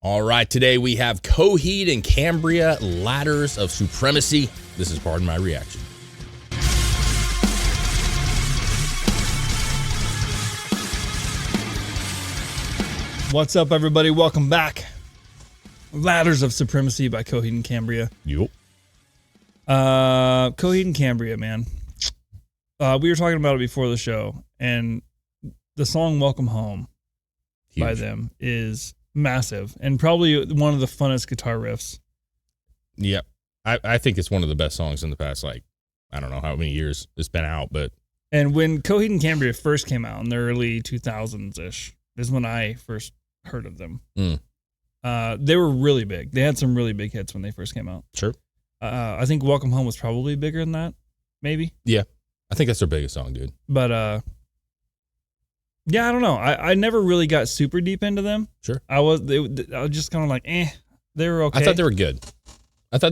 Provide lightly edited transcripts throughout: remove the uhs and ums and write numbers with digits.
All right, today we have COHEED and CAMBRIA, Ladders of Supremacy. This is Pardon My Reaction. What's up, everybody? Welcome back. Ladders of Supremacy by COHEED and CAMBRIA. Yup. COHEED and CAMBRIA, man. We were talking about it before the show, and the song Welcome Home by them is massive and probably one of the funnest guitar riffs. Yep. I think it's one of the best songs in the past, I don't know how many years it's been out, but. And when COHEED and CAMBRIA first came out in the early 2000s-ish, is when I first heard of them. They were really big. They had some really big hits when they first came out. Sure. I think Welcome Home was probably bigger than that, maybe. Yeah. I think that's their biggest song, dude. But, yeah, I don't know. I never really got super deep into them. Sure. I was just kind of like, they were okay. I thought they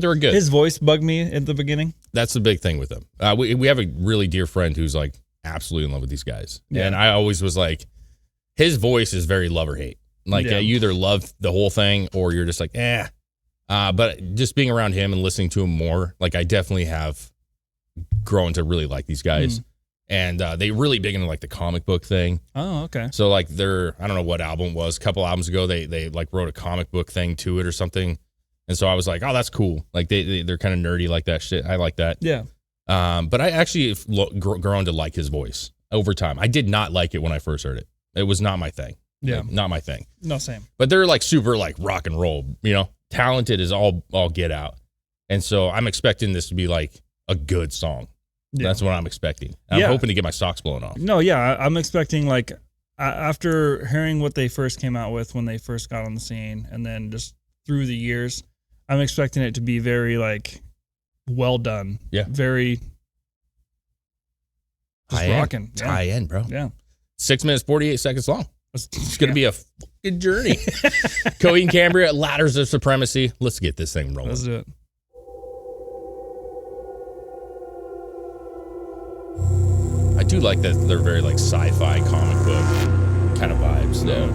were good. His voice bugged me at the beginning. That's the big thing with them. We have a really dear friend who's like absolutely in love with these guys. Yeah. And I always was like, his voice is very love or hate. Like you either love the whole thing or you're just like, but just being around him and listening to him more, like I definitely have grown to really like these guys. And they really big into like the comic book thing. Oh, okay. So like I don't know what album it was. A couple albums ago, they like wrote a comic book thing to it or something. And so I was like, oh, that's cool. Like they're kind of nerdy like that shit. I like that. Yeah. But I actually grown to like his voice over time. I did not like it when I first heard it. It was not my thing. Yeah. Like, not my thing. No, same. But they're like super like rock and roll, talented as all get out. And so I'm expecting this to be like a good song. Yeah. That's what I'm expecting. I'm hoping to get my socks blown off. No, yeah. I'm expecting like after hearing what they first came out with when they first got on the scene and then just through the years, I'm expecting it to be very like well done. Yeah. Very high rocking. It's high end, bro. Yeah. 6 minutes, 48 seconds long. It's going to be a fucking journey. COHEED and CAMBRIA, Ladders of Supremacy. Let's get this thing rolling. Let's do it. I do like that they're very like sci-fi comic book kind of vibes though.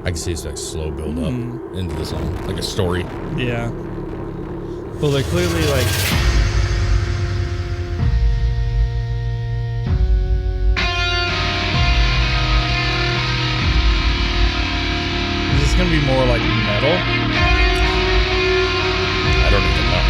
I can see it's like slow build up into the song, like a story. Yeah. Well, they're clearly like. Is this gonna be more like metal? I don't even know.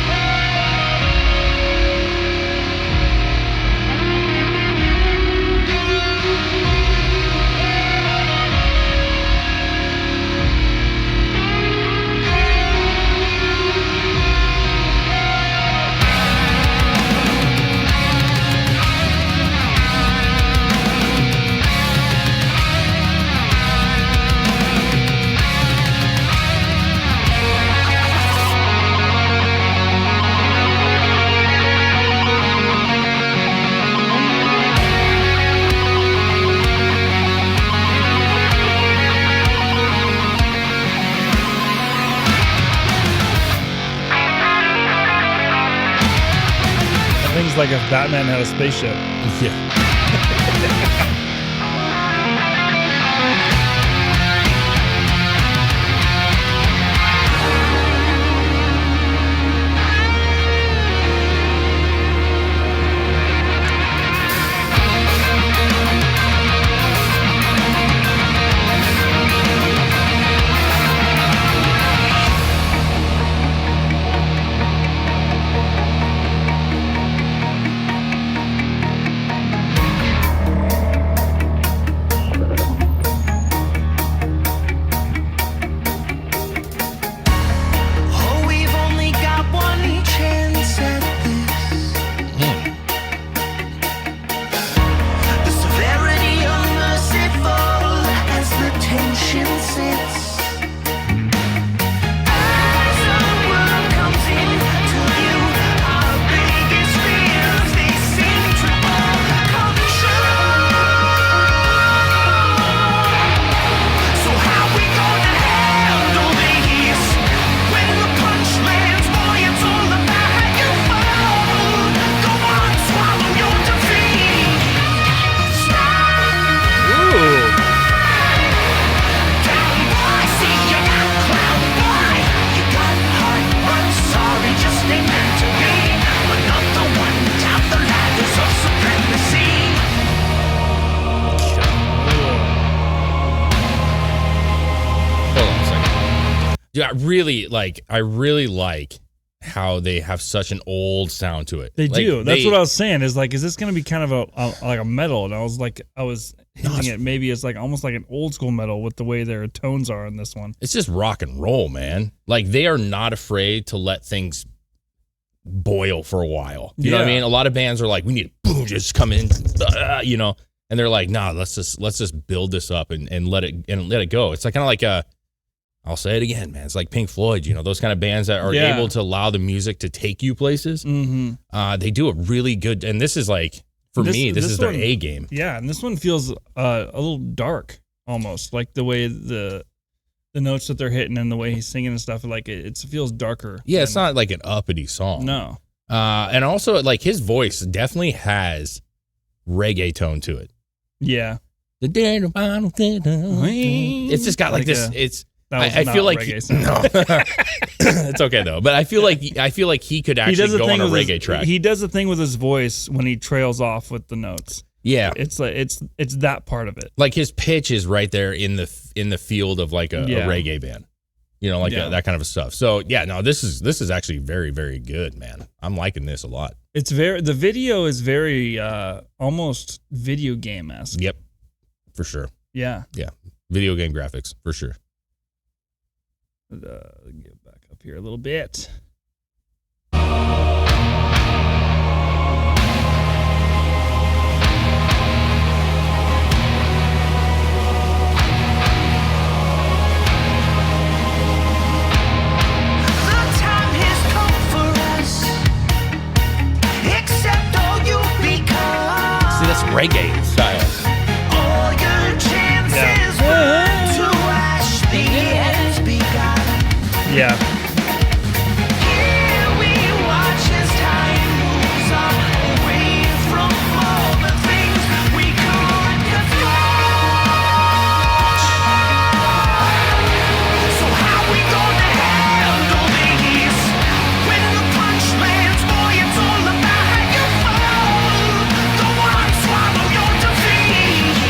Things like if Batman had a spaceship. Yeah. Dude, I really like how they have such an old sound to it. They do. That's what I was saying. Is like, is this going to be kind of a metal? And I was hinting at maybe it's like almost like an old school metal with the way their tones are in this one. It's just rock and roll, man. Like they are not afraid to let things boil for a while. You know what I mean? A lot of bands are like, we need boom, just come in, you know, and they're like, nah, let's just build this up and let it go. It's like kind of like I'll say it again, man. It's like Pink Floyd, you know, those kind of bands that are able to allow the music to take you places. Mm-hmm. They do a really good, and this is like, for me, this is their A game. Yeah, and this one feels a little dark almost, like the way the notes that they're hitting and the way he's singing and stuff, like it feels darker. Yeah, it's not like an uppity song. No. And also, like, his voice definitely has reggae tone to it. Yeah. It's just got like this, I feel like no, it's okay though. But I feel like he could actually go on a reggae track. He does the thing with his voice when he trails off with the notes. Yeah, it's like it's that part of it. Like his pitch is right there in the field of like a reggae band, you know, like that kind of stuff. So yeah, no, this is actually very, very good, man. I'm liking this a lot. The video is very almost video game-esque. Yep, for sure. Yeah, video game graphics for sure. Get back up here a little bit. See, that's reggae style. All your chances were to wash the ends begun. Yeah. Here we watch as time moves on away from all the things we can't control. So how we gonna handle these? When the punch lands, boy, it's all about how you fall. Go on, swallow your defeat.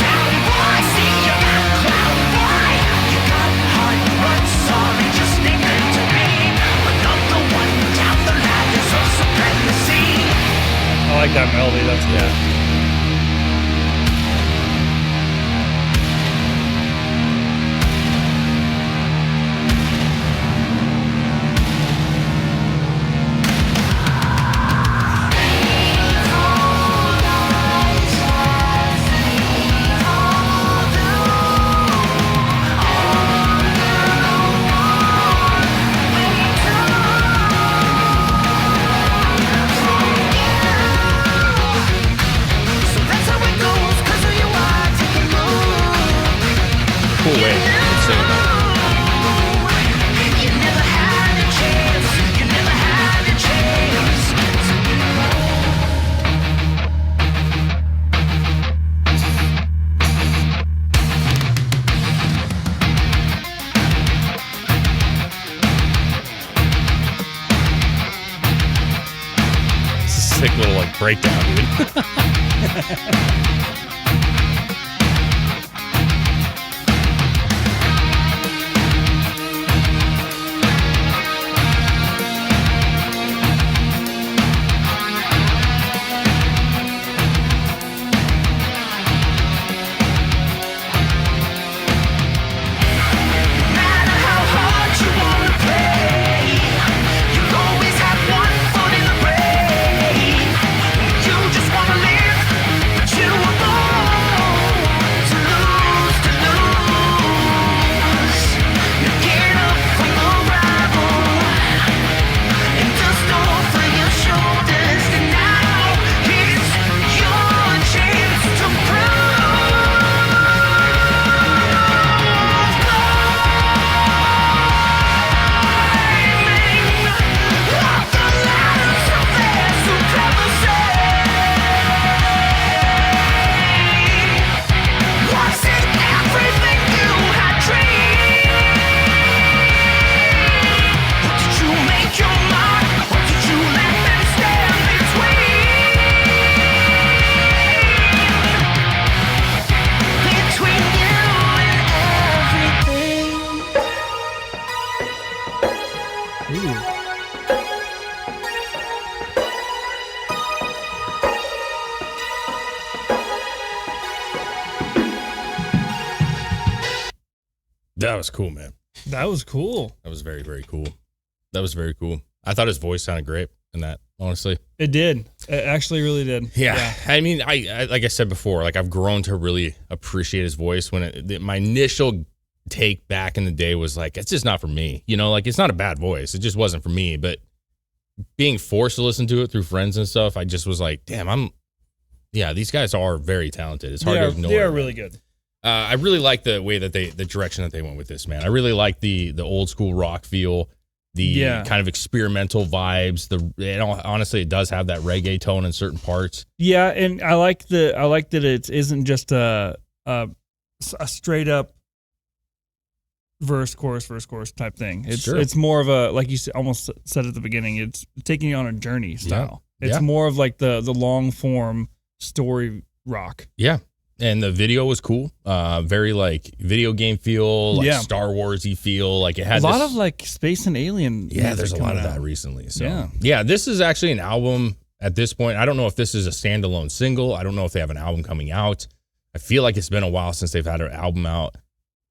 Down, boy, see you got clout, boy. You got heart, but sorry, just ain't meant to be. Another one down the ladders of supremacy. I like that melody. That's good. So that's how it goes, 'cause who you are, take a move. Cool way to sing about You never had a chance. You never had a chance. it. It's a sick little like breakdown, dude. No matter how hard you wanna play, you'll always have one foot in the grave. You just wanna live, but you That was cool, man. That was cool. That was very, very cool. I thought his voice sounded great in that, honestly. It did. It actually really did. Yeah. I mean, I like I said before, like I've grown to really appreciate his voice. When my initial take back in the day was like, it's just not for me. You know, like it's not a bad voice. It just wasn't for me. But being forced to listen to it through friends and stuff, I just was like, damn, these guys are very talented. It's hard to ignore. They are really good. I really like the way that the direction that they went with this, man. I really like the old school rock feel, the kind of experimental vibes. Honestly, it does have that reggae tone in certain parts. Yeah, and I like that it isn't just a straight up verse chorus type thing. It's more of a, like you almost said at the beginning, it's taking you on a journey style. Yeah. It's more of like the long form story rock. Yeah. And the video was cool. Very like video game feel, like Star Wars-y feel. Like it had a lot of like space and alien. Yeah, there's a lot of that recently. So yeah, this is actually an album at this point. I don't know if this is a standalone single. I don't know if they have an album coming out. I feel like it's been a while since they've had an album out.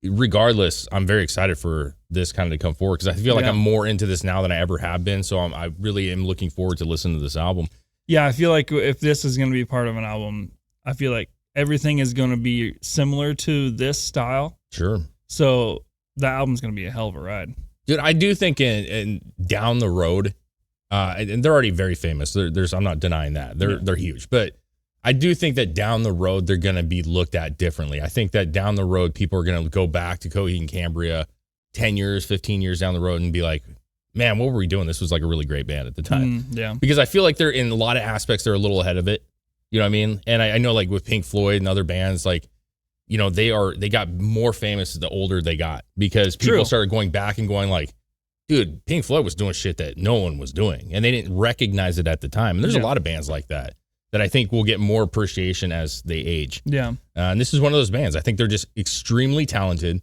Regardless, I'm very excited for this kind of to come forward because I feel like I'm more into this now than I ever have been. So I really am looking forward to listening to this album. Yeah, I feel like if this is going to be part of an album, I feel like everything is going to be similar to this style. Sure. So the album's going to be a hell of a ride. Dude, I do think in down the road, and they're already very famous. I'm not denying that. They're huge. But I do think that down the road, they're going to be looked at differently. I think that down the road, people are going to go back to COHEED and CAMBRIA 10 years, 15 years down the road and be like, man, what were we doing? This was like a really great band at the time. Yeah. Because I feel like they're in a lot of aspects, they're a little ahead of it. You know what I mean? And I know like with Pink Floyd and other bands, like, you know, they got more famous the older they got because people started going back and going like, dude, Pink Floyd was doing shit that no one was doing. And they didn't recognize it at the time. And there's a lot of bands like that I think will get more appreciation as they age. Yeah. And this is one of those bands. I think they're just extremely talented.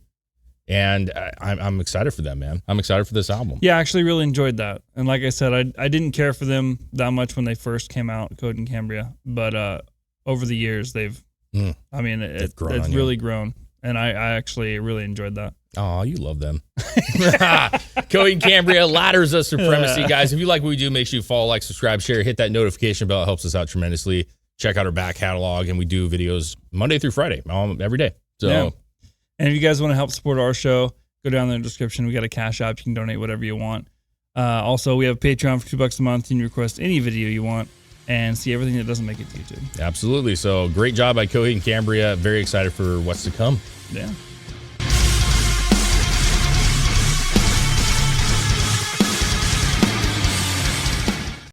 And I'm excited for them, man. I'm excited for this album. Yeah, I actually really enjoyed that. And like I said, I didn't care for them that much when they first came out, COHEED and CAMBRIA. But over the years, it's really grown. And I actually really enjoyed that. Oh, you love them. COHEED and CAMBRIA, Ladders of Supremacy. Guys, if you like what we do, make sure you follow, like, subscribe, share, hit that notification bell. It helps us out tremendously. Check out our back catalog, and we do videos Monday through Friday, every day. So. Yeah. And if you guys want to help support our show, go down in the description. We got a Cash App. You can donate whatever you want. Also, we have Patreon for $2 a month. You can request any video you want and see everything that doesn't make it to YouTube. Absolutely. So great job by COHEED and CAMBRIA. Very excited for what's to come. Yeah.